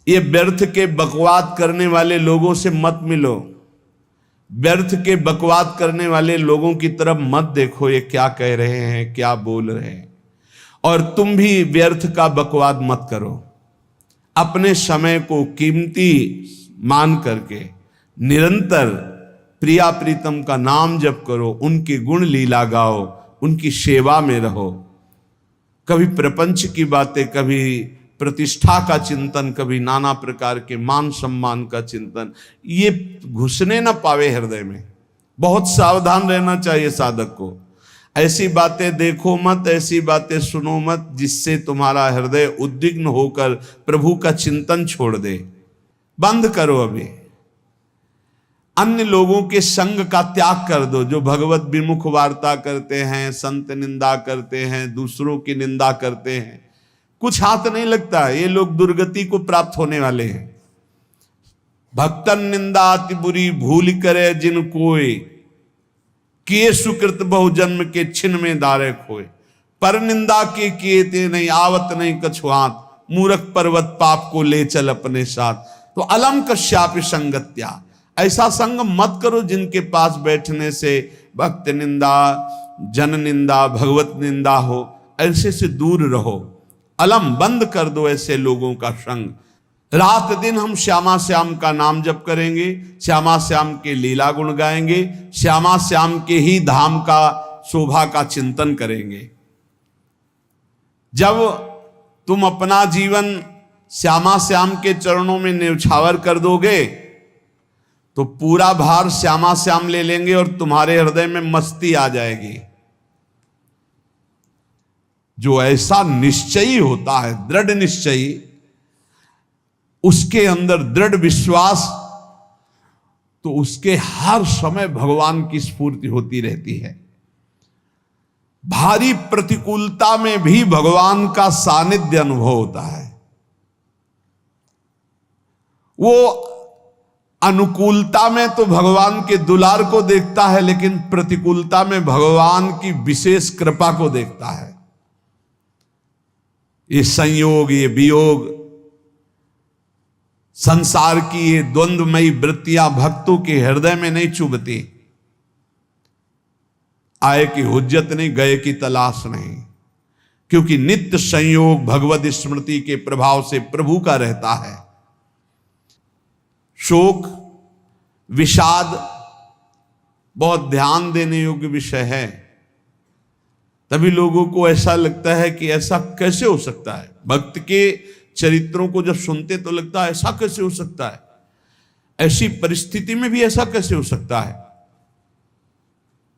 ये व्यर्थ के बकवाद करने वाले लोगों से मत मिलो, व्यर्थ के बकवाद करने वाले लोगों की तरफ मत देखो, ये क्या कह रहे हैं, क्या बोल रहे हैं। और तुम भी व्यर्थ का बकवाद मत करो। अपने समय को कीमती मान करके निरंतर प्रिया प्रीतम का नाम जप करो, उनके गुण लीला गाओ, उनकी सेवा में रहो। कभी प्रपंच की बातें, कभी प्रतिष्ठा का चिंतन, कभी नाना प्रकार के मान सम्मान का चिंतन, ये घुसने ना पावे हृदय में। बहुत सावधान रहना चाहिए साधक को। ऐसी बातें देखो मत, ऐसी बातें सुनो मत जिससे तुम्हारा हृदय उद्विग्न होकर प्रभु का चिंतन छोड़ दे। बंद करो अभी। अन्य लोगों के संग का त्याग कर दो, जो भगवत विमुख वार्ता करते हैं, संत निंदा करते हैं, दूसरों की निंदा करते हैं। कुछ हाथ नहीं लगता, ये लोग दुर्गति को प्राप्त होने वाले हैं। भक्तन निंदा अति बुरी भूल करे जिन कोय, किए सुकृत बहु जन्म के छिन में दारे खोए। पर निंदा के किए ते नहीं, आवत नहीं कछुआत, मूर्ख पर्वत पाप को ले चल अपने साथ। तो अलम कश्यापि संगत्या, ऐसा संग मत करो जिनके पास बैठने से भक्त निंदा, जन निंदा, भगवत निंदा हो। ऐसे से दूर रहो। अलम बंद कर दो ऐसे लोगों का संग। रात दिन हम श्यामा श्याम का नाम जप करेंगे, श्यामा श्याम के लीला गुण गाएंगे, श्यामा श्याम के ही धाम का शोभा का चिंतन करेंगे। जब तुम अपना जीवन श्यामा श्याम के चरणों में न्यौछावर कर दोगे तो पूरा भार श्यामा श्याम ले लेंगे और तुम्हारे हृदय में मस्ती आ जाएगी। जो ऐसा निश्चयी होता है, दृढ़ निश्चयी, उसके अंदर दृढ़ विश्वास, तो उसके हर समय भगवान की स्फूर्ति होती रहती है। भारी प्रतिकूलता में भी भगवान का सानिध्य अनुभव होता है। वो अनुकूलता में तो भगवान के दुलार को देखता है, लेकिन प्रतिकूलता में भगवान की विशेष कृपा को देखता है। ये संयोग, ये वियोग, संसार की ये द्वंद्वमयी वृत्तियां भक्तों के हृदय में नहीं चुभती। आए की हुज्जत नहीं, गए की तलाश नहीं, क्योंकि नित्य संयोग भगवत स्मृति के प्रभाव से प्रभु का रहता है। शोक, विषाद बहुत ध्यान देने योग्य विषय है। तभी लोगों को ऐसा लगता है कि ऐसा कैसे हो सकता है। भक्त के चरित्रों को जब सुनते तो लगता है ऐसा कैसे हो सकता है, ऐसी परिस्थिति में भी ऐसा कैसे हो सकता है।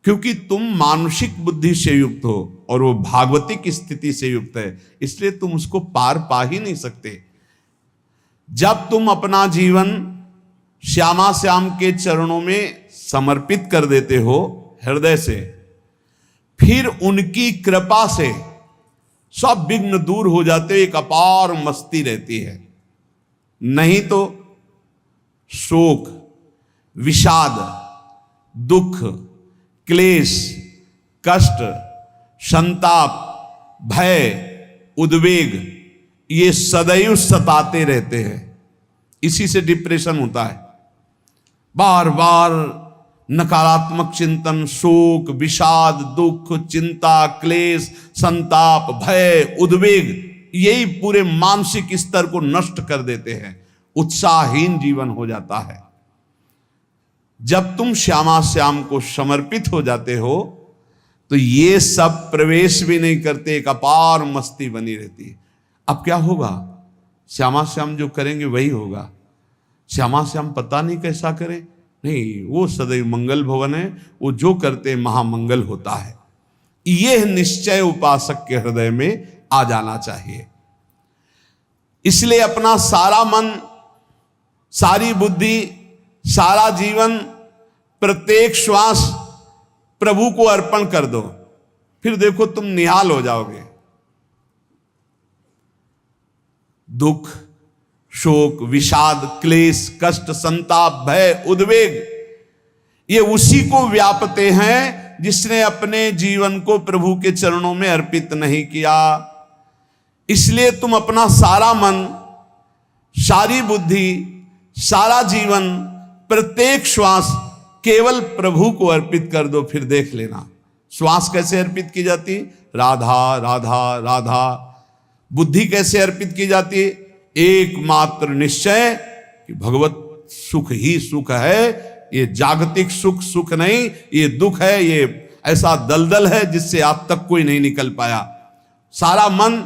क्योंकि तुम मानसिक बुद्धि से युक्त हो और वो भागवतिक स्थिति से युक्त है, इसलिए तुम उसको पार पा ही नहीं सकते। जब तुम अपना जीवन श्यामा श्याम के चरणों में समर्पित कर देते हो हृदय से, फिर उनकी कृपा से सब विघ्न दूर हो जाते, एक अपार मस्ती रहती है। नहीं तो शोक, विषाद, दुख, क्लेश, कष्ट, संताप, भय, उद्वेग, ये सदैव सताते रहते हैं। इसी से डिप्रेशन होता है। बार बार नकारात्मक चिंतन, शोक, विषाद, दुख, चिंता, क्लेश, संताप, भय, उद्वेग, यही पूरे मानसिक स्तर को नष्ट कर देते हैं। उत्साहहीन जीवन हो जाता है। जब तुम श्यामा श्याम को समर्पित हो जाते हो तो ये सब प्रवेश भी नहीं करते, एक अपार मस्ती बनी रहती है। अब क्या होगा? श्यामा श्याम जो करेंगे वही होगा। श्यामा श्याम पता नहीं कैसा करें, नहीं, वो सदैव मंगल भवन है, वो जो करते महामंगल होता है। यह निश्चय उपासक के हृदय में आ जाना चाहिए। इसलिए अपना सारा मन, सारी बुद्धि, सारा जीवन, प्रत्येक श्वास प्रभु को अर्पण कर दो, फिर देखो तुम निहाल हो जाओगे। दुख, शोक, विषाद, क्लेश, कष्ट, संताप, भय, उद्वेग, ये उसी को व्यापते हैं जिसने अपने जीवन को प्रभु के चरणों में अर्पित नहीं किया। इसलिए तुम अपना सारा मन, सारी बुद्धि, सारा जीवन, प्रत्येक श्वास केवल प्रभु को अर्पित कर दो, फिर देख लेना। श्वास कैसे अर्पित की जाती? राधा राधा राधा। बुद्धि कैसे अर्पित की जाती? एकमात्र निश्चय कि भगवत सुख ही सुख है, ये जागतिक सुख सुख नहीं, ये दुख है, ये ऐसा दलदल है जिससे आज तक कोई नहीं निकल पाया। सारा मन,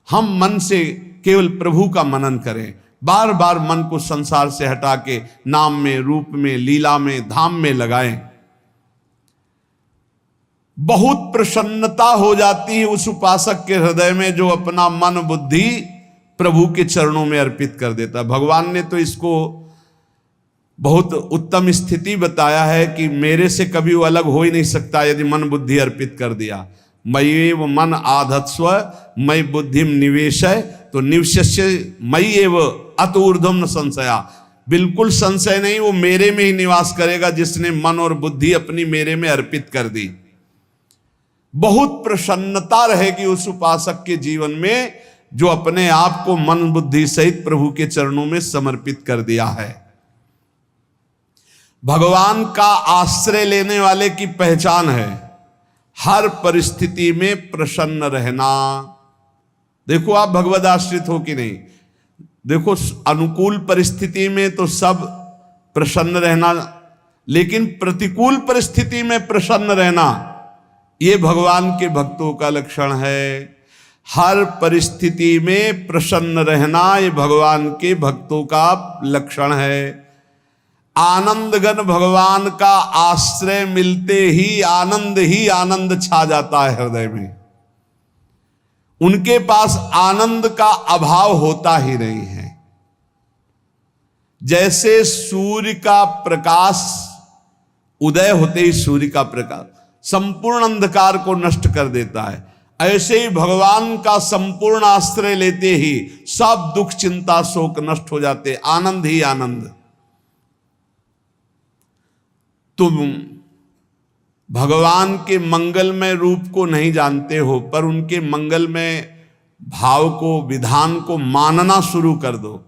हम मन से केवल प्रभु का मनन करें, बार बार मन को संसार से हटा के नाम में, रूप में, लीला में, धाम में लगाएं। बहुत प्रसन्नता हो जाती है उस उपासक के हृदय में जो अपना मन बुद्धि प्रभु के चरणों में अर्पित कर देता। भगवान ने तो इसको बहुत उत्तम स्थिति बताया है कि मेरे से कभी वो अलग हो ही नहीं सकता यदि मन बुद्धि अर्पित कर दिया। मय्येव मन आधत्स्व मयि बुद्धिम निवेशय, तो निवश्य मय्येव अत ऊर्ध्वं न संशया। बिल्कुल संशय नहीं, वो मेरे में ही निवास करेगा जिसने मन और बुद्धि अपनी मेरे में अर्पित कर दी। बहुत प्रसन्नता रहेगी उस उपासक के जीवन में जो अपने आप को मन बुद्धि सहित प्रभु के चरणों में समर्पित कर दिया है। भगवान का आश्रय लेने वाले की पहचान है हर परिस्थिति में प्रसन्न रहना। देखो आप भगवद आश्रित हो कि नहीं, देखो अनुकूल परिस्थिति में तो सब प्रसन्न रहना, लेकिन प्रतिकूल परिस्थिति में प्रसन्न रहना ये भगवान के भक्तों का लक्षण है। हर परिस्थिति में प्रसन्न रहना ये भगवान के भक्तों का लक्षण है। आनंदगन भगवान का आश्रय मिलते ही आनंद छा जाता है हृदय में। उनके पास आनंद का अभाव होता ही नहीं है। जैसे सूर्य का प्रकाश उदय होते ही सूर्य का प्रकाश संपूर्ण अंधकार को नष्ट कर देता है, ऐसे ही भगवान का संपूर्ण आश्रय लेते ही सब दुख चिंता शोक नष्ट हो जाते, आनंद ही आनंद। तुम भगवान के मंगलमय रूप को नहीं जानते हो, पर उनके मंगलमय भाव को, विधान को मानना शुरू कर दो।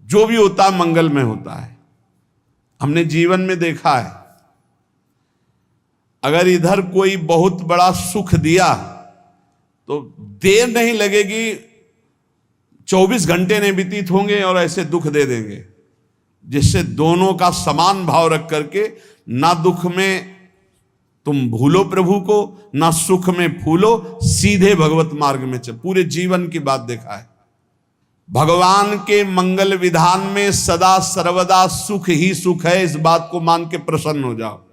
जो भी होता है मंगलमय होता है। हमने जीवन में देखा है, अगर इधर कोई बहुत बड़ा सुख दिया तो देर नहीं लगेगी, 24 घंटे नहीं व्यतीत होंगे और ऐसे दुख दे देंगे, जिससे दोनों का समान भाव रख करके ना दुख में तुम भूलो प्रभु को, ना सुख में फूलो, सीधे भगवत मार्ग में चल। पूरे जीवन की बात देखा है, भगवान के मंगल विधान में सदा सर्वदा सुख ही सुख है, इस बात को मान के प्रसन्न हो जाओ।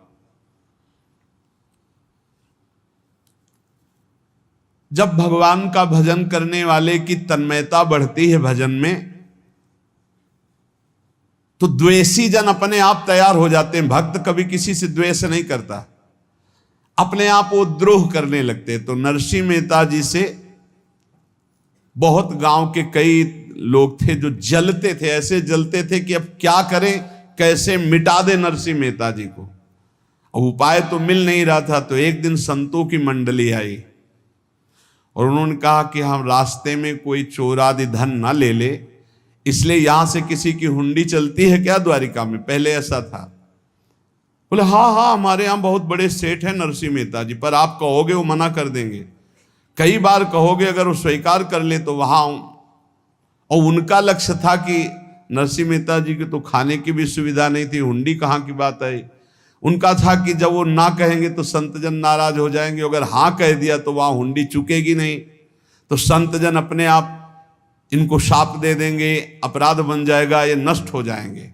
जब भगवान का भजन करने वाले की तन्मयता बढ़ती है भजन में, तो द्वेषी जन अपने आप तैयार हो जाते हैं। भक्त कभी किसी से द्वेष नहीं करता, अपने आप वो द्रोह करने लगते। तो नरसिंह मेहता जी से बहुत गांव के कई लोग थे जो जलते थे, ऐसे जलते थे कि अब क्या करें, कैसे मिटा दे नरसिंह मेहता जी को। अब उपाय तो मिल नहीं रहा था। तो एक दिन संतों की मंडली आई और उन्होंने कहा कि हम रास्ते में कोई चोर आदि धन ना ले ले, इसलिए यहां से किसी की हुंडी चलती है क्या द्वारिका में? पहले ऐसा था। बोले हाँ, हमारे यहां बहुत बड़े सेठ हैं नरसिंह मेहता जी, पर आप कहोगे वो मना कर देंगे। कई बार कहोगे, अगर वो स्वीकार कर ले तो वहां। और उनका लक्ष्य था कि नरसिंह मेहता जी की तो खाने की भी सुविधा नहीं थी, हुंडी कहाँ की बात आई। उनका था कि जब वो ना कहेंगे तो संतजन नाराज हो जाएंगे, अगर हाँ कह दिया तो वहां हुंडी चुकेगी नहीं, तो संतजन अपने आप इनको शाप दे देंगे, अपराध बन जाएगा, ये नष्ट हो जाएंगे।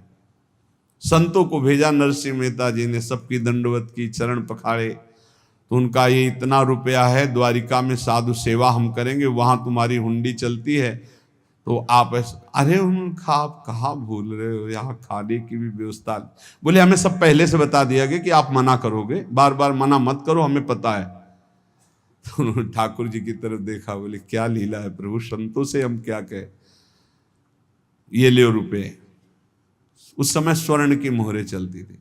संतों को भेजा नरसिंह मेहता जी ने, सबकी दंडवत की, चरण पखाड़े। तो उनका ये इतना रुपया है, द्वारिका में साधु सेवा हम करेंगे, वहां तुम्हारी हुंडी चलती है, तो आप अरे उनका आप कहाँ भूल रहे हो, यहाँ खाने की भी व्यवस्था। बोले हमें सब पहले से बता दिया गया कि आप मना करोगे, बार बार मना मत करो, हमें पता है। तो उन्होंने ठाकुर जी की तरफ देखा, बोले क्या लीला है प्रभु, संतों से हम क्या कहें, ये ले रुपए। उस समय स्वर्ण की मोहरें चलती थी,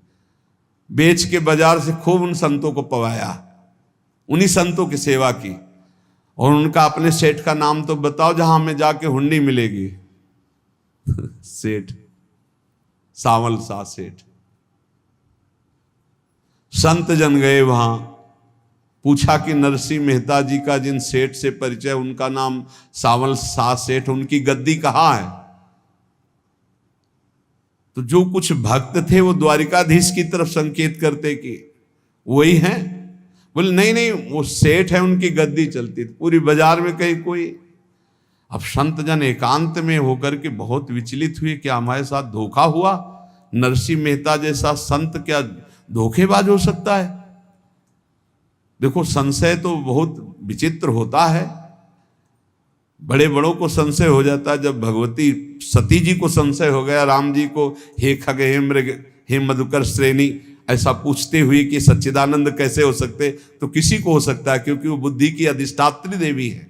बेच के बाजार से खूब उन संतों को पवाया, उन्हीं संतों की सेवा की। और उनका अपने सेठ का नाम तो बताओ जहां हमें जाके हुंडी मिलेगी। सेठ, सावल शाह सेठ। संत जन गए वहां, पूछा कि नरसिंह मेहता जी का जिन सेठ से परिचय, उनका नाम सावल शाह सेठ, उनकी गद्दी कहाँ है? तो जो कुछ भक्त थे वो द्वारिकाधीश की तरफ संकेत करते कि वही हैं। बोले नहीं नहीं, वो सेठ है, उनकी गद्दी चलती थी। पूरी बाजार में कहीं कोई। अब संत जन एकांत में होकर के बहुत विचलित हुए, क्या हमारे साथ धोखा हुआ? नरसिंह मेहता जैसा संत क्या धोखेबाज हो सकता है? देखो, संशय तो बहुत विचित्र होता है। बड़े बड़ों को संशय हो जाता है। जब भगवती सती जी को संशय हो गया, राम जी को, हे खग हे मृग हे मधुकर श्रेणी, ऐसा पूछते हुए कि सच्चिदानंद कैसे हो सकते, तो किसी को हो सकता है, क्योंकि वो बुद्धि की अधिष्ठात्री देवी है।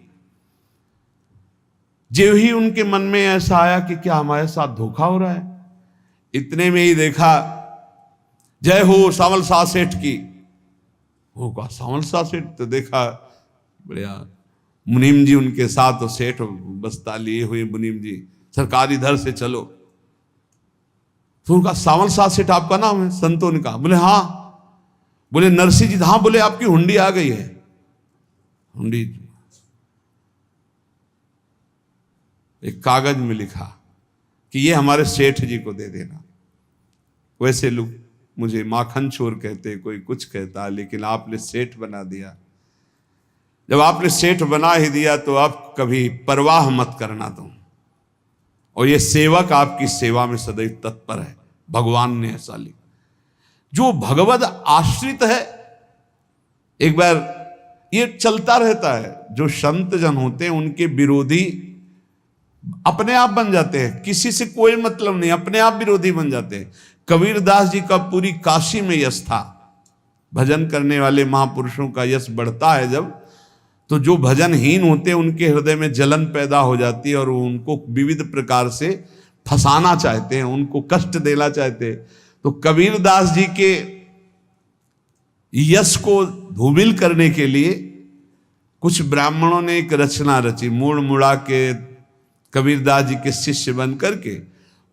जो ही उनके मन में ऐसा आया कि क्या हमारे साथ धोखा हो रहा है, इतने में ही देखा जय हो सावल शाह सेठ की। वो कहा सावल शाह सेठ? तो देखा बढ़िया मुनीम जी उनके साथ, और सेठ बस्ता लिए हुए मुनीम जी, सरकार इधर से चलो। तो उनका सावल शाह सेठ आपका नाम है? संतों ने कहा। बोले हाँ। बोले नरसिंह जी? हाँ। बोले आपकी हुंडी आ गई है। हुंडी एक कागज में लिखा कि ये हमारे सेठ जी को दे देना। वैसे लोग मुझे माखन चोर कहते, कोई कुछ कहता, लेकिन आपने सेठ बना दिया। जब आपने सेठ बना ही दिया तो आप कभी परवाह मत करना तुम। और ये सेवक आपकी सेवा में सदैव तत्पर है। भगवान ने ऐसा लिखा। जो भगवद आश्रित है, एक बार ये चलता रहता है, जो संत जन होते हैं उनके विरोधी अपने आप बन जाते हैं, किसी से कोई मतलब नहीं, अपने आप विरोधी बन जाते हैं। कबीरदास जी का पूरी काशी में यश था। भजन करने वाले महापुरुषों का यश बढ़ता है जब, तो जो भजनहीन होते हैं उनके हृदय में जलन पैदा हो जाती है, और वो उनको विविध प्रकार से फंसाना चाहते हैं, उनको कष्ट देना चाहते हैं। तो कबीरदास जी के यश को धूमिल करने के लिए कुछ ब्राह्मणों ने एक रचना रची। मुड़ मुड़ा के कबीरदास जी के शिष्य बन करके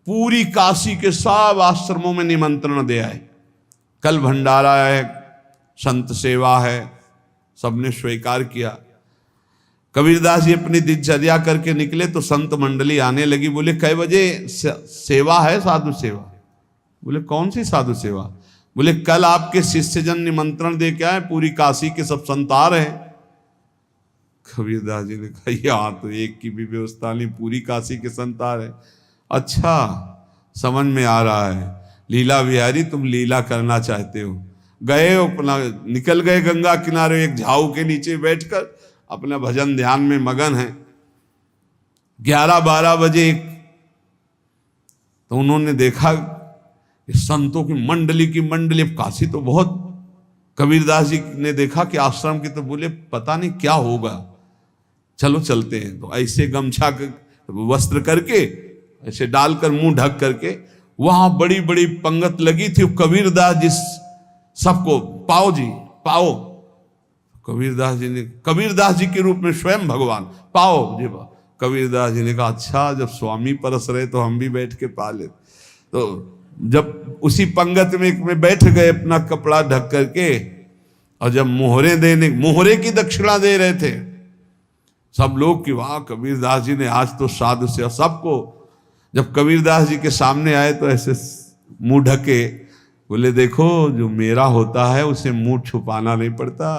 पूरी काशी के सब आश्रमों में निमंत्रण दे आए। कल भंडारा है, संत सेवा है, सबने स्वीकार किया। कबीरदास जी अपनी दिनचर्या करके निकले तो संत मंडली आने लगी। बोले कै बजे सेवा है? साधु सेवा। बोले कौन सी साधु सेवा? बोले कल आपके शिष्यजन निमंत्रण दे के आए, पूरी काशी के सब संत आ रहे हैं। कबीरदास जी ने कहा यहाँ तो एक की भी व्यवस्था नहीं, पूरी काशी के संत आ रहे। अच्छा, समझ में आ रहा है, लीला बिहारी तुम लीला करना चाहते हो। गए अपना निकल गए गंगा किनारे, एक झाऊ के नीचे बैठकर अपना भजन ध्यान में मगन है। 11-12 बजे तो उन्होंने देखा संतों की मंडली, अब काशी तो बहुत। कबीरदास जी ने देखा कि आश्रम की, तो बोले पता नहीं क्या होगा, चलो चलते हैं। तो ऐसे गमछा वस्त्र करके ऐसे डालकर मुंह ढक करके, वहां बड़ी बड़ी पंगत लगी थी। कबीरदास जी सबको पाओ जी पाओ। कबीरदास जी के रूप में स्वयं भगवान पाओ जी पाओ। कबीरदास जी ने कहा अच्छा, जब स्वामी परस रहे तो हम भी बैठ के पा ले। तो जब उसी पंगत में बैठ गए अपना कपड़ा ढक करके, और जब मोहरे की दक्षिणा दे रहे थे सब लोग कि वाह कबीरदास जी ने आज तो साधु से। सबको जब कबीरदास जी के सामने आए तो ऐसे मुंह ढके, बोले देखो जो मेरा होता है उसे मुंह छुपाना नहीं पड़ता,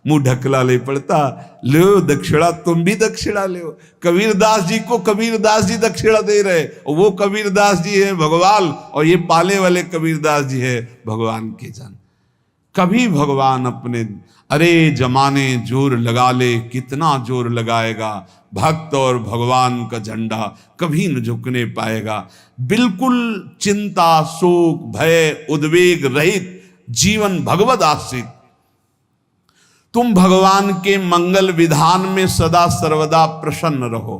मुंह ढकला नहीं पड़ता। लो दक्षिणा, तुम भी दक्षिणा लो। कबीरदास जी को कबीरदास जी दक्षिणा दे रहे, और वो कबीरदास जी है भगवान, और ये पाले वाले कबीरदास जी है भगवान के जन। कभी भगवान अपने, अरे जमाने जोर लगा ले, कितना जोर लगाएगा, भक्त और भगवान का झंडा कभी न झुकने पाएगा। बिल्कुल चिंता, शोक, भय, उद्वेग रहित जीवन भगवद आश्रित। तुम भगवान के मंगल विधान में सदा सर्वदा प्रसन्न रहो।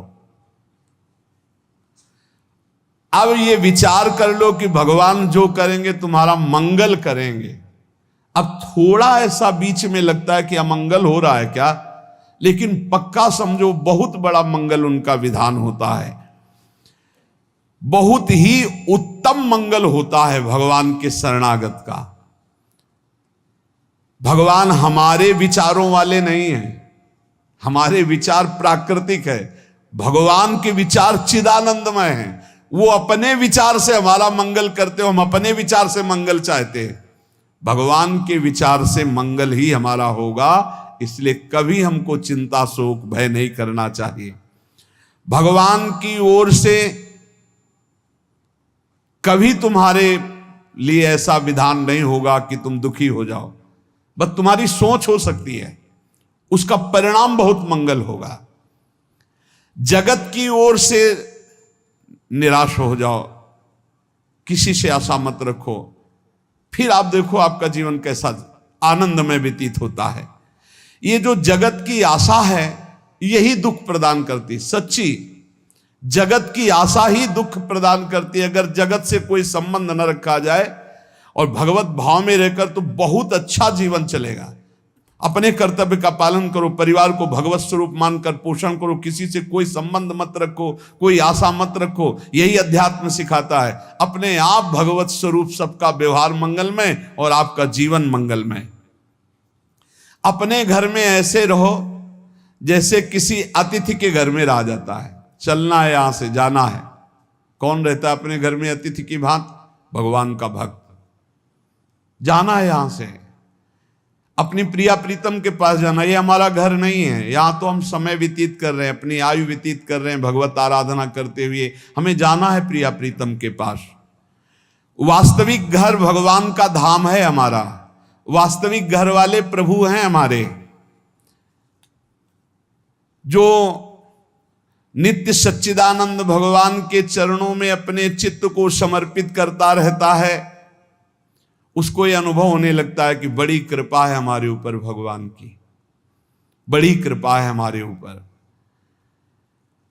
अब ये विचार कर लो कि भगवान जो करेंगे तुम्हारा मंगल करेंगे। अब थोड़ा ऐसा बीच में लगता है कि अमंगल हो रहा है क्या, लेकिन पक्का समझो बहुत बड़ा मंगल उनका विधान होता है। बहुत ही उत्तम मंगल होता है भगवान के शरणागत का। भगवान हमारे विचारों वाले नहीं हैं, हमारे विचार प्राकृतिक है, भगवान के विचार चिदानंदमय हैं। वो अपने विचार से हमारा मंगल करते हो, हम अपने विचार से मंगल चाहते हैं। भगवान के विचार से मंगल ही हमारा होगा, इसलिए कभी हमको चिंता शोक भय नहीं करना चाहिए। भगवान की ओर से कभी तुम्हारे लिए ऐसा विधान नहीं होगा कि तुम दुखी हो जाओ, बस तुम्हारी सोच हो सकती है, उसका परिणाम बहुत मंगल होगा। जगत की ओर से निराश हो जाओ, किसी से आशा मत रखो, फिर आप देखो आपका जीवन कैसा आनंदमय व्यतीत होता है। ये जो जगत की आशा है यही दुख प्रदान करती, सच्ची जगत की आशा ही दुख प्रदान करती है। अगर जगत से कोई संबंध न रखा जाए और भगवत भाव में रहकर तो बहुत अच्छा जीवन चलेगा। अपने कर्तव्य का पालन करो, परिवार को भगवत स्वरूप मानकर पोषण करो, किसी से कोई संबंध मत रखो, कोई आशा मत रखो, यही अध्यात्म सिखाता है। अपने आप भगवत स्वरूप, सबका व्यवहार मंगलमय और आपका जीवन मंगलमय। अपने घर में ऐसे रहो जैसे किसी अतिथि के घर में रह जाता है, चलना है यहां से जाना है। कौन रहता है अपने घर में अतिथि की भांति? भगवान का भक्त। जाना है यहां से, अपनी प्रिया प्रीतम के पास जाना। ये हमारा घर नहीं है, यहां तो हम समय व्यतीत कर रहे हैं, अपनी आयु व्यतीत कर रहे हैं भगवत आराधना करते हुए। हमें जाना है प्रिया प्रीतम के पास। वास्तविक घर भगवान का धाम है हमारा, वास्तविक घर वाले प्रभु हैं हमारे, जो नित्य सच्चिदानंद भगवान के चरणों में अपने चित्त को समर्पित करता रहता है। उसको यह अनुभव होने लगता है कि बड़ी कृपा है हमारे ऊपर, भगवान की बड़ी कृपा है हमारे ऊपर।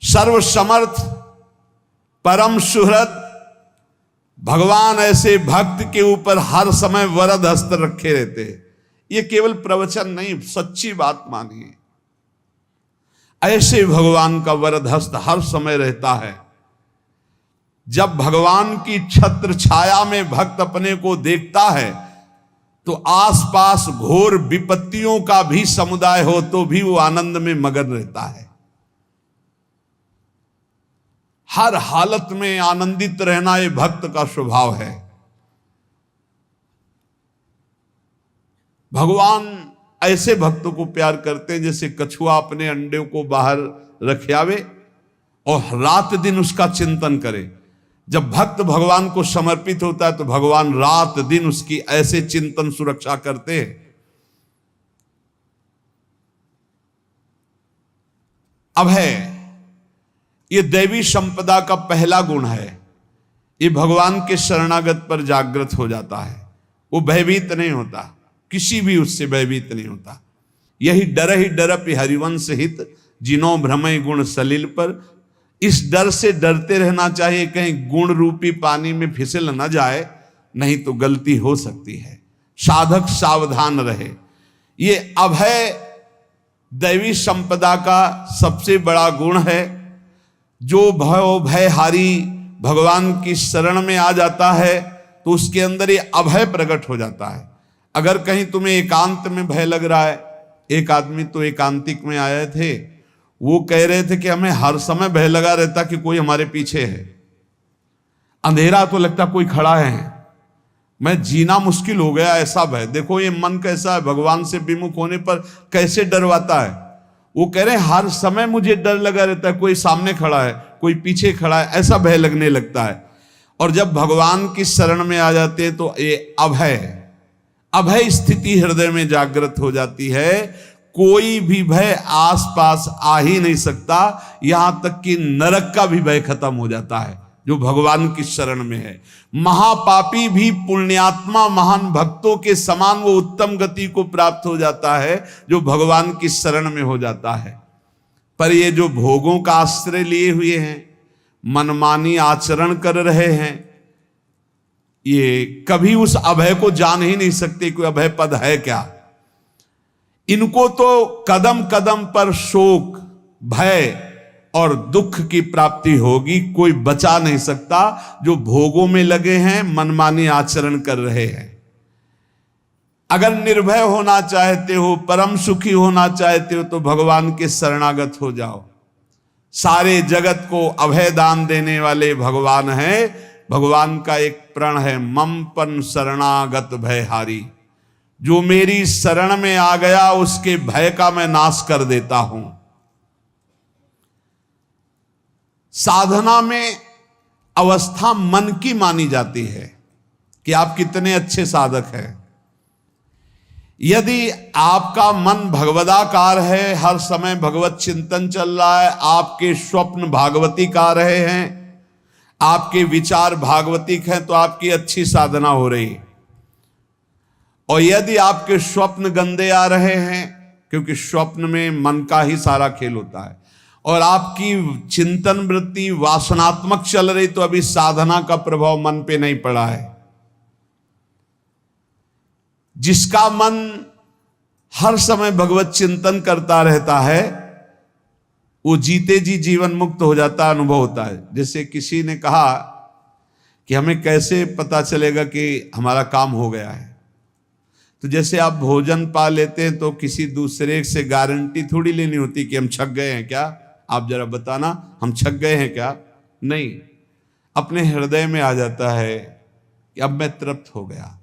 सर्वसमर्थ परम सुहृद भगवान ऐसे भक्त के ऊपर हर समय वरद हस्त रखे रहते हैं। ये केवल प्रवचन नहीं, सच्ची बात मानिए। ऐसे भगवान का वरद हस्त हर समय रहता है। जब भगवान की छत्र छाया में भक्त अपने को देखता है तो आसपास घोर विपत्तियों का भी समुदाय हो तो भी वो आनंद में मगन रहता है। हर हालत में आनंदित रहना ये भक्त का स्वभाव है। भगवान ऐसे भक्तों को प्यार करते हैं जैसे कछुआ अपने अंडे को बाहर रख आवे और रात दिन उसका चिंतन करे। जब भक्त भगवान को समर्पित होता है तो भगवान रात दिन उसकी ऐसे चिंतन सुरक्षा करते हैं। अभय, ये दैवी संपदा का पहला गुण है। ये भगवान के शरणागत पर जागृत हो जाता है, वो भयभीत नहीं होता, किसी भी उससे भयभीत नहीं होता। यही डरप हरिवंश हित, जिनो भ्रमय गुण सलिल पर। इस डर से डरते रहना चाहिए कहीं गुण रूपी पानी में फिसल न जाए, नहीं तो गलती हो सकती है। साधक सावधान रहे। ये अभय दैवी संपदा का सबसे बड़ा गुण है। जो भयहारी भगवान की शरण में आ जाता है तो उसके अंदर ये अभय प्रकट हो जाता है। अगर कहीं तुम्हें एकांत में भय लग रहा है, एक आदमी तो एकांतिक में आए थे, वो कह रहे थे कि हमें हर समय भय लगा रहता कि कोई हमारे पीछे है, अंधेरा तो लगता कोई खड़ा है, मैं जीना मुश्किल हो गया, ऐसा भय। देखो ये मन कैसा है, भगवान से विमुख होने पर कैसे डरवाता है। वो कह रहे हैं हर समय मुझे डर लगा रहता है, कोई सामने खड़ा है, कोई पीछे खड़ा है, ऐसा भय लगने लगता है। और जब भगवान की शरण में आ जाते हैं तो ये अभय स्थिति हृदय में जागृत हो जाती है। कोई भी भय आसपास आ ही नहीं सकता, यहां तक कि नरक का भी भय खत्म हो जाता है जो भगवान की शरण में है। महापापी भी पुण्यात्मा महान भक्तों के समान वो उत्तम गति को प्राप्त हो जाता है जो भगवान की शरण में हो जाता है। पर ये जो भोगों का आश्रय लिए हुए हैं, मनमानी आचरण कर रहे हैं, ये कभी उस अभय को जान ही नहीं सकते कोई अभय पद है क्या। इनको तो कदम कदम पर शोक, भय, और दुख की प्राप्ति होगी। कोई बचा नहीं सकता जो भोगों में लगे हैं, मनमानी आचरण कर रहे हैं। अगर निर्भय होना चाहते हो, परम सुखी होना चाहते हो, तो भगवान के शरणागत हो जाओ। सारे जगत को अभय दान देने वाले भगवान हैं। भगवान का एक प्रण है, मम पन शरणागत भयहारी। जो मेरी शरण में आ गया उसके भय का मैं नाश कर देता हूं। साधना में अवस्था मन की मानी जाती है कि आप कितने अच्छे साधक हैं। यदि आपका मन भगवदाकार है, हर समय भगवत चिंतन चल रहा है, आपके स्वप्न भागवती का रहे हैं, आपके विचार भागवतिक हैं, तो आपकी अच्छी साधना हो रही है। और यदि आपके स्वप्न गंदे आ रहे हैं, क्योंकि स्वप्न में मन का ही सारा खेल होता है, और आपकी चिंतन वृत्ति वासनात्मक चल रही, तो अभी साधना का प्रभाव मन पे नहीं पड़ा है। जिसका मन हर समय भगवत चिंतन करता रहता है, वो जीते जी जीवन मुक्त हो जाता, अनुभव होता है। जैसे किसी ने कहा कि हमें कैसे पता चलेगा कि हमारा काम हो गया है, तो जैसे आप भोजन पा लेते हैं तो किसी दूसरे से गारंटी थोड़ी लेनी होती कि हम छक गए हैं क्या, आप जरा बताना हम छक गए हैं क्या। नहीं, अपने हृदय में आ जाता है कि अब मैं तृप्त हो गया।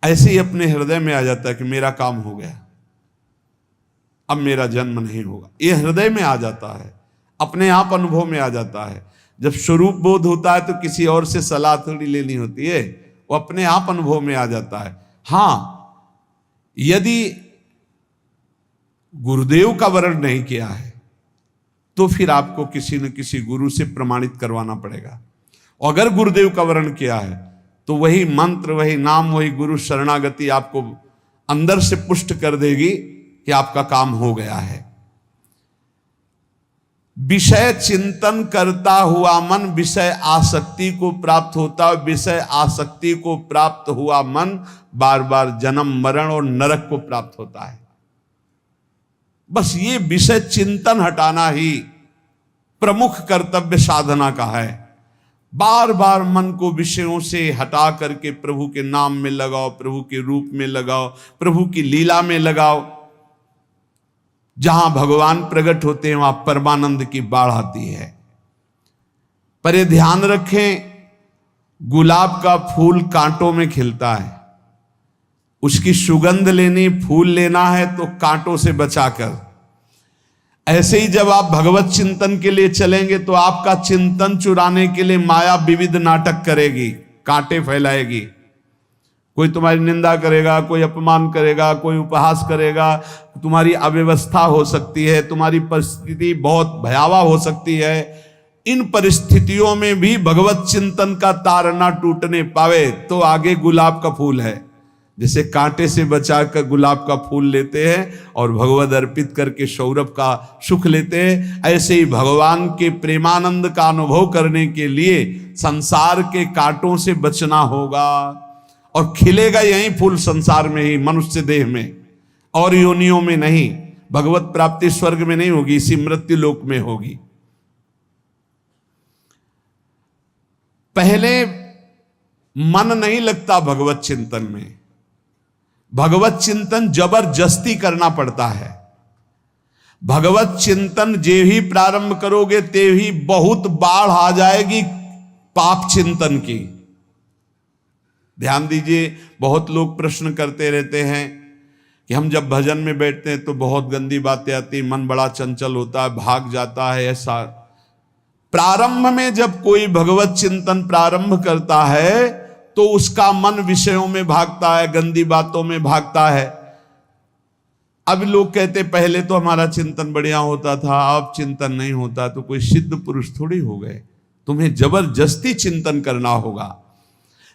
ऐसे ही अपने हृदय में आ जाता है कि मेरा काम हो गया, अब मेरा जन्म नहीं होगा। ये हृदय में आ जाता है, अपने आप अनुभव में आ जाता है। जब स्वरूप बोध होता है तो किसी और से सलाह थोड़ी लेनी होती है, वो अपने आप अनुभव में आ जाता है। हाँ, यदि गुरुदेव का वर्ण नहीं किया है तो फिर आपको किसी न किसी गुरु से प्रमाणित करवाना पड़ेगा। और अगर गुरुदेव का वर्ण किया है तो वही मंत्र, वही नाम, वही गुरु शरणागति आपको अंदर से पुष्ट कर देगी कि आपका काम हो गया है। विषय चिंतन करता हुआ मन विषय आसक्ति को प्राप्त होता है। विषय आसक्ति को प्राप्त हुआ मन बार बार जन्म मरण और नरक को प्राप्त होता है। बस ये विषय चिंतन हटाना ही प्रमुख कर्तव्य साधना का है। बार बार मन को विषयों से हटा करके प्रभु के नाम में लगाओ, प्रभु के रूप में लगाओ, प्रभु की लीला में लगाओ। जहां भगवान प्रकट होते हैं वहां परमानंद की बाढ़ आती है। पर ये ध्यान रखें, गुलाब का फूल कांटों में खिलता है, उसकी सुगंध लेनी, फूल लेना है तो कांटों से बचाकर। ऐसे ही जब आप भगवत चिंतन के लिए चलेंगे तो आपका चिंतन चुराने के लिए माया विविध नाटक करेगी, कांटे फैलाएगी। कोई तुम्हारी निंदा करेगा, कोई अपमान करेगा, कोई उपहास करेगा, तुम्हारी अव्यवस्था हो सकती है, तुम्हारी परिस्थिति बहुत भयावह हो सकती है। इन परिस्थितियों में भी भगवत चिंतन का तार ना टूटने पावे तो आगे गुलाब का फूल है। जैसे कांटे से बचाकर गुलाब का फूल लेते हैं और भगवद अर्पित करके सौरभ का सुख लेते हैं, ऐसे ही भगवान के प्रेमानंद का अनुभव करने के लिए संसार के कांटों से बचना होगा। और खिलेगा यही फूल संसार में ही, मनुष्य देह में, और योनियों में नहीं। भगवत प्राप्ति स्वर्ग में नहीं होगी, इसी मृत्यु लोक में होगी। पहले मन नहीं लगता भगवत चिंतन में, भगवत चिंतन जबरदस्ती करना पड़ता है। भगवत चिंतन जे ही प्रारंभ करोगे ते ही बहुत बाढ़ आ जाएगी पाप चिंतन की। ध्यान दीजिए, बहुत लोग प्रश्न करते रहते हैं कि हम जब भजन में बैठते हैं तो बहुत गंदी बातें आती, मन बड़ा चंचल होता है, भाग जाता है। ऐसा प्रारंभ में जब कोई भगवत चिंतन प्रारंभ करता है तो उसका मन विषयों में भागता है, गंदी बातों में भागता है। अब लोग कहते पहले तो हमारा चिंतन बढ़िया होता था, अब चिंतन नहीं होता। तो कोई सिद्ध पुरुष थोड़ी हो गए, तुम्हें जबरदस्ती चिंतन करना होगा।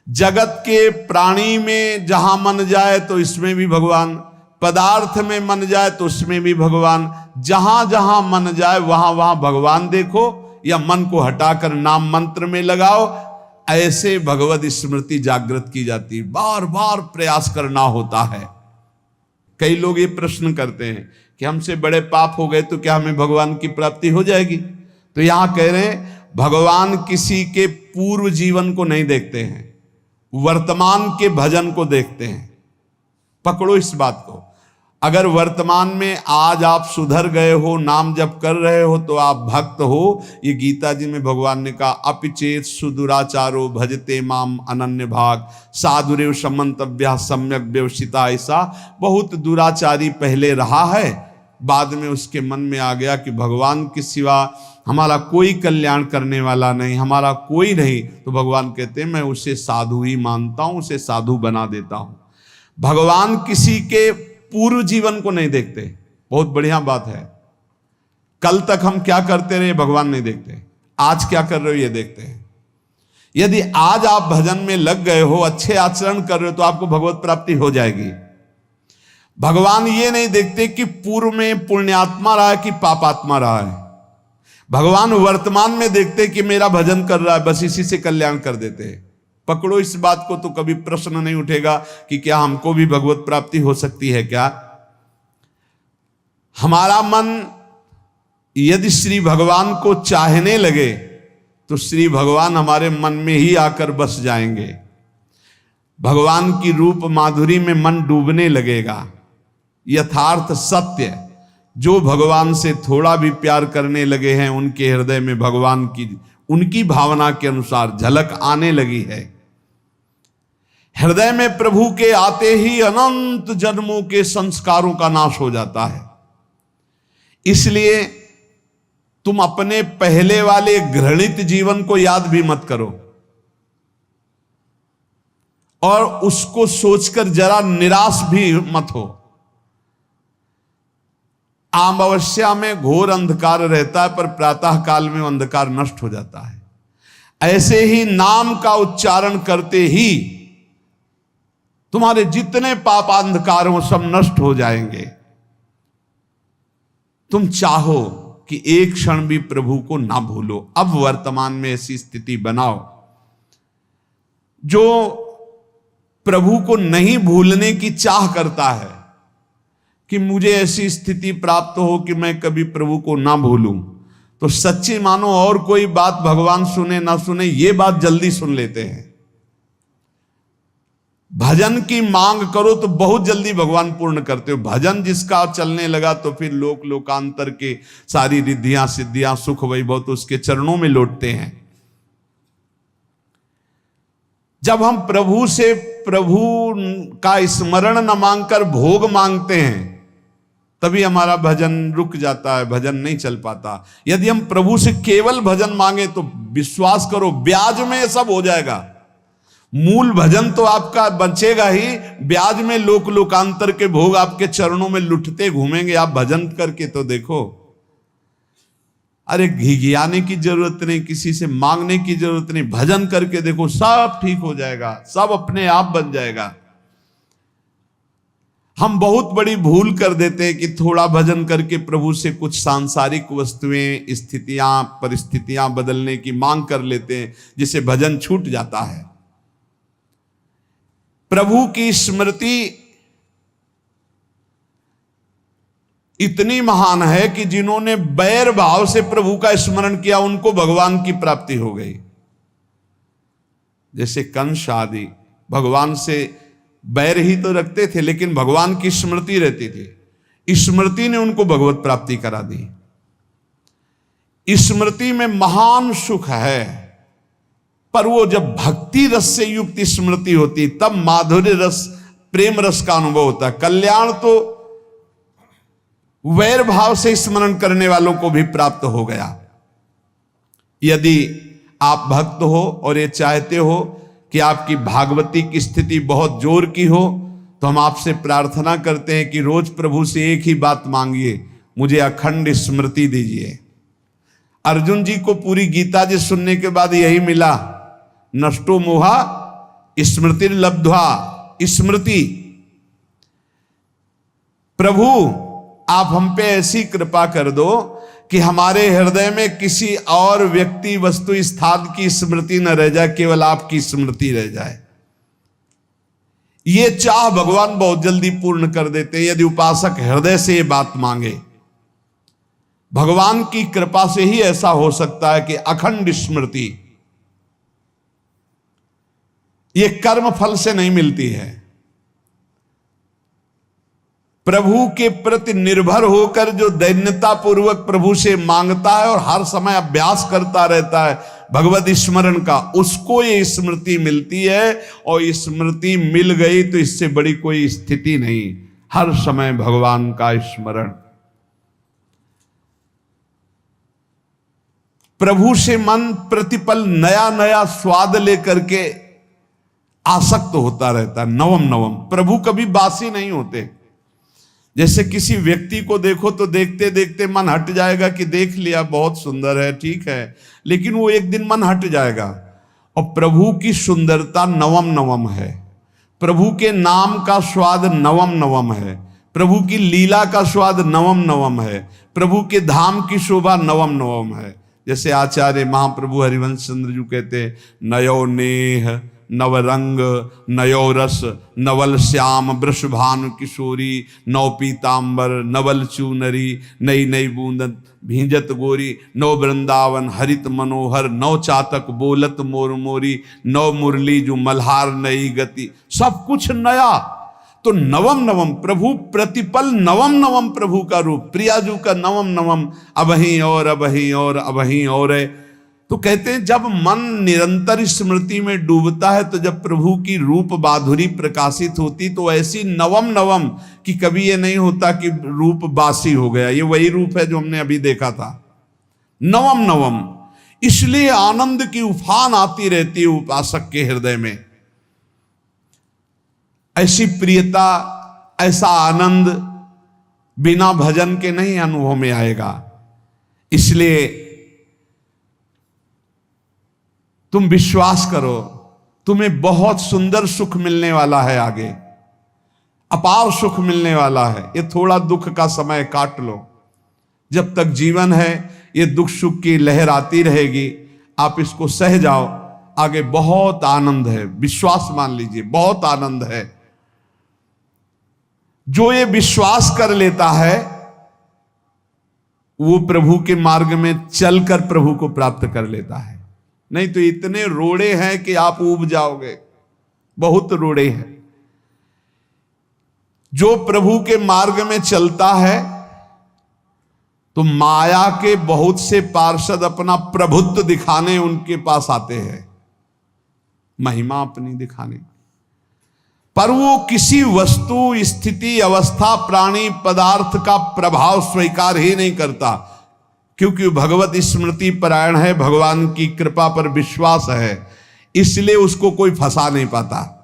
जगत के प्राणी में जहां मन जाए तो इसमें भी भगवान, पदार्थ में मन जाए तो उसमें भी भगवान, जहां जहां मन जाए वहां वहां भगवान देखो, या मन को हटाकर नाम मंत्र में लगाओ। ऐसे भगवत स्मृति जागृत की जाती है, बार बार प्रयास करना होता है। कई लोग ये प्रश्न करते हैं कि हमसे बड़े पाप हो गए तो क्या हमें भगवान की प्राप्ति हो जाएगी? तो यहां कह रहे हैं भगवान किसी के पूर्व जीवन को नहीं देखते हैं, वर्तमान के भजन को देखते हैं। पकड़ो इस बात को। अगर वर्तमान में आज आप सुधर गए हो, नाम जप कर रहे हो, तो आप भक्त हो। ये गीता जी में भगवान ने कहा, अपिचेत सुदुराचारो भजते माम अनन्य भाग साधुरेव समन्तव्या सम्यक व्यवसिता। ऐसा बहुत दुराचारी पहले रहा है, बाद में उसके मन में आ गया कि भगवान के सिवा हमारा कोई कल्याण करने वाला नहीं, हमारा कोई नहीं। तो भगवान कहते हैं मैं उसे साधु ही मानता हूं, उसे साधु बना देता हूं। भगवान किसी के पूर्व जीवन को नहीं देखते। बहुत बढ़िया बात है। कल तक हम क्या करते रहे भगवान नहीं देखते, आज क्या कर रहे हो ये देखते हैं। यदि आज आप भजन में लग गए हो, अच्छे आचरण कर रहे हो, तो आपको भगवत प्राप्ति हो जाएगी। भगवान ये नहीं देखते कि पूर्व में पुण्यात्मा रहा है कि पापात्मा रहा है। भगवान वर्तमान में देखते कि मेरा भजन कर रहा है, बस इसी से कल्याण कर देते हैं। पकड़ो इस बात को, तो कभी प्रश्न नहीं उठेगा कि क्या हमको भी भगवत प्राप्ति हो सकती है क्या। हमारा मन यदि श्री भगवान को चाहने लगे तो श्री भगवान हमारे मन में ही आकर बस जाएंगे। भगवान की रूप माधुरी में मन डूबने लगेगा। यथार्थ सत्य, जो भगवान से थोड़ा भी प्यार करने लगे हैं, उनके हृदय में भगवान की उनकी भावना के अनुसार झलक आने लगी है। हृदय में प्रभु के आते ही अनंत जन्मों के संस्कारों का नाश हो जाता है। इसलिए तुम अपने पहले वाले घृणित जीवन को याद भी मत करो और उसको सोचकर जरा निराश भी मत हो। अमावस्या में घोर अंधकार रहता है, पर प्रातः काल में अंधकार नष्ट हो जाता है। ऐसे ही नाम का उच्चारण करते ही तुम्हारे जितने पाप अंधकार हो सब नष्ट हो जाएंगे। तुम चाहो कि एक क्षण भी प्रभु को ना भूलो। अब वर्तमान में ऐसी स्थिति बनाओ। जो प्रभु को नहीं भूलने की चाह करता है कि मुझे ऐसी स्थिति प्राप्त हो कि मैं कभी प्रभु को ना भूलूं, तो सच्ची मानो और कोई बात भगवान सुने ना सुने, ये बात जल्दी सुन लेते हैं। भजन की मांग करो तो बहुत जल्दी भगवान पूर्ण करते हो। भजन जिसका चलने लगा तो फिर लोक लोकांतर के सारी रिद्धियां सिद्धियां सुख वैभव तो उसके चरणों में लौटते हैं। जब हम प्रभु से प्रभु का स्मरण न मांगकर भोग मांगते हैं, तभी हमारा भजन रुक जाता है, भजन नहीं चल पाता। यदि हम प्रभु से केवल भजन मांगे तो विश्वास करो ब्याज में सब हो जाएगा। मूल भजन तो आपका बचेगा ही, ब्याज में लोक लोकांतर के भोग आपके चरणों में लुटते घूमेंगे। आप भजन करके तो देखो। अरे घिघियाने की जरूरत नहीं, किसी से मांगने की जरूरत नहीं, भजन करके देखो, सब ठीक हो जाएगा, सब अपने आप बन जाएगा। हम बहुत बड़ी भूल कर देते हैं कि थोड़ा भजन करके प्रभु से कुछ सांसारिक वस्तुएं, स्थितियां, परिस्थितियां बदलने की मांग कर लेते हैं, जिससे भजन छूट जाता है। प्रभु की स्मृति इतनी महान है कि जिन्होंने बैर भाव से प्रभु का स्मरण किया उनको भगवान की प्राप्ति हो गई। जैसे कंस आदि भगवान से बैर ही तो रखते थे, लेकिन भगवान की स्मृति रहती थी। स्मृति ने उनको भगवत प्राप्ति करा दी। स्मृति में महान सुख है, पर वो जब भक्ति रस से युक्त स्मृति होती तब माधुर्य रस, प्रेम रस का अनुभव होता है। कल्याण तो वैर भाव से स्मरण करने वालों को भी प्राप्त हो गया। यदि आप भक्त हो और ये चाहते हो कि आपकी भागवती की स्थिति बहुत जोर की हो, तो हम आपसे प्रार्थना करते हैं कि रोज प्रभु से एक ही बात मांगिए, मुझे अखंड स्मृति दीजिए। अर्जुन जी को पूरी गीता जी सुनने के बाद यही मिला, नष्टो मोहा स्मृति लब्ध्वा। स्मृति, प्रभु आप हम पे ऐसी कृपा कर दो कि हमारे हृदय में किसी और व्यक्ति, वस्तु, स्थान की स्मृति न रह जाए, केवल आपकी स्मृति रह जाए। ये चाह भगवान बहुत जल्दी पूर्ण कर देते हैं यदि उपासक हृदय से ये बात मांगे। भगवान की कृपा से ही ऐसा हो सकता है कि अखंड स्मृति ये कर्म फल से नहीं मिलती है। प्रभु के प्रति निर्भर होकर जो दैन्यता पूर्वक प्रभु से मांगता है और हर समय अभ्यास करता रहता है भगवत स्मरण का, उसको ये स्मृति मिलती है। और स्मृति मिल गई तो इससे बड़ी कोई स्थिति नहीं, हर समय भगवान का स्मरण। प्रभु से मन प्रतिपल नया नया स्वाद लेकर के आसक्त होता रहता है, नवम नवम। प्रभु कभी बासी नहीं होते। जैसे किसी व्यक्ति को देखो तो देखते देखते मन हट जाएगा कि देख लिया, बहुत सुंदर है, ठीक है, लेकिन वो एक दिन मन हट जाएगा। और प्रभु की सुंदरता नवम नवम है, प्रभु के नाम का स्वाद नवम नवम है, प्रभु की लीला का स्वाद नवम नवम है, प्रभु के धाम की शोभा नवम नवम है। जैसे आचार्य महाप्रभु हरिवंश चंद्र जी कहते, नयो नेह नवरंग नयो रस नवल श्याम वृषभानु किशोरी, नव पीतांबर नवल चूनरी, नई नई बूंदन भींजत गोरी, नव वृंदावन हरित मनोहर, नव चातक बोलत मोर मोरी, नव मुरली जो मल्हार नई गति, सब कुछ नया। तो नवम नवम प्रभु प्रतिपल नवम नवम प्रभु का रूप, प्रियाजू का नवम नवम, अबहीं और अबहीं और अबहीं और है। तो कहते हैं जब मन निरंतर स्मृति में डूबता है तो जब प्रभु की रूप माधुरी प्रकाशित होती तो ऐसी नवम नवम कि कभी ये नहीं होता कि रूप बासी हो गया। ये वही रूप है जो हमने अभी देखा था, नवम नवम। इसलिए आनंद की उफान आती रहती है उपासक के हृदय में। ऐसी प्रियता, ऐसा आनंद बिना भजन के नहीं अनुभव में आएगा। इसलिए तुम विश्वास करो, तुम्हें बहुत सुंदर सुख मिलने वाला है, आगे अपार सुख मिलने वाला है। ये थोड़ा दुख का समय काट लो, जब तक जीवन है ये दुख सुख की लहर आती रहेगी, आप इसको सह जाओ, आगे बहुत आनंद है, विश्वास मान लीजिए, बहुत आनंद है। जो ये विश्वास कर लेता है वो प्रभु के मार्ग में चलकर प्रभु को प्राप्त कर लेता है। नहीं तो इतने रोड़े हैं कि आप ऊब जाओगे, बहुत रोड़े हैं। जो प्रभु के मार्ग में चलता है तो माया के बहुत से पार्षद अपना प्रभुत्व दिखाने उनके पास आते हैं, महिमा अपनी दिखाने, पर वो किसी वस्तु स्थिति अवस्था प्राणी पदार्थ का प्रभाव स्वीकार ही नहीं करता, क्योंकि भगवत स्मृति परायण है, भगवान की कृपा पर विश्वास है, इसलिए उसको कोई फंसा नहीं पाता।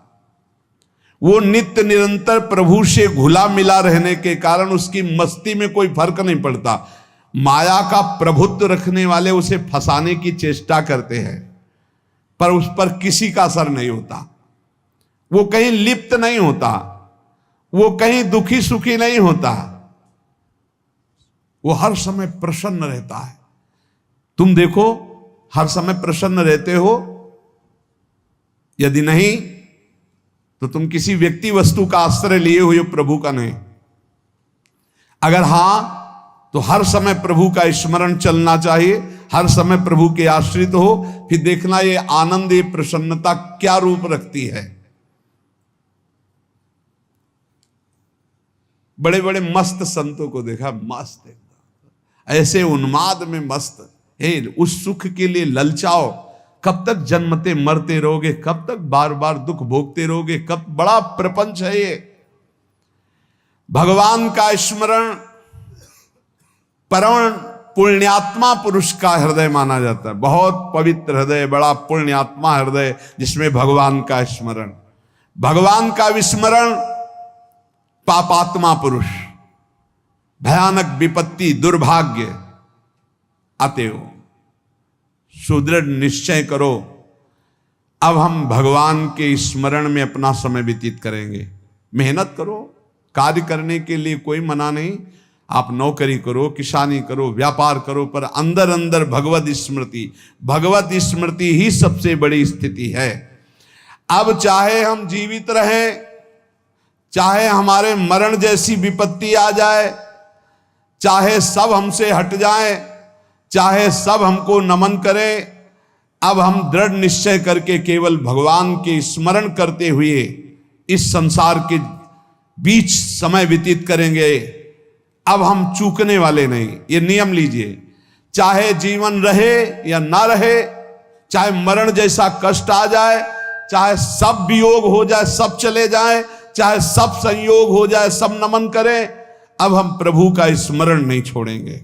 वो नित्य निरंतर प्रभु से घुला मिला रहने के कारण उसकी मस्ती में कोई फर्क नहीं पड़ता। माया का प्रभुत्व रखने वाले उसे फंसाने की चेष्टा करते हैं, पर उस पर किसी का असर नहीं होता। वो कहीं लिप्त नहीं होता, वो कहीं दुखी सुखी नहीं होता, वो हर समय प्रसन्न रहता है। तुम देखो, हर समय प्रसन्न रहते हो? यदि नहीं तो तुम किसी व्यक्ति वस्तु का आश्रय लिए हुए, प्रभु का नहीं। अगर हां तो हर समय प्रभु का स्मरण चलना चाहिए, हर समय प्रभु के आश्रित हो, फिर देखना ये आनंद, ये प्रसन्नता क्या रूप रखती है। बड़े बड़े मस्त संतों को देखा, मस्त ऐसे उन्माद में मस्त है, उस सुख के लिए ललचाओ। कब तक जन्मते मरते रहोगे, कब तक बार बार दुख भोगते रहोगे, कब बड़ा प्रपंच है ये। भगवान का स्मरण परम पुण्यात्मा पुरुष का हृदय माना जाता है, बहुत पवित्र हृदय, बड़ा पुण्यात्मा हृदय जिसमें भगवान का स्मरण। भगवान का विस्मरण पापात्मा पुरुष, भयानक विपत्ति दुर्भाग्य आते हो। सुदृढ़ निश्चय करो, अब हम भगवान के स्मरण में अपना समय व्यतीत करेंगे। मेहनत करो, कार्य करने के लिए कोई मना नहीं, आप नौकरी करो, किसानी करो, व्यापार करो, पर अंदर अंदर भगवत स्मृति, भगवत स्मृति ही सबसे बड़ी स्थिति है। अब चाहे हम जीवित रहें, चाहे हमारे मरण जैसी विपत्ति आ जाए, चाहे सब हमसे हट जाए, चाहे सब हमको नमन करें, अब हम दृढ़ निश्चय करके केवल भगवान के स्मरण करते हुए इस संसार के बीच समय व्यतीत करेंगे। अब हम चूकने वाले नहीं। ये नियम लीजिए, चाहे जीवन रहे या ना रहे, चाहे मरण जैसा कष्ट आ जाए, चाहे सब वियोग हो जाए, सब चले जाए, चाहे सब संयोग हो जाए, सब नमन करें, अब हम प्रभु का स्मरण नहीं छोड़ेंगे।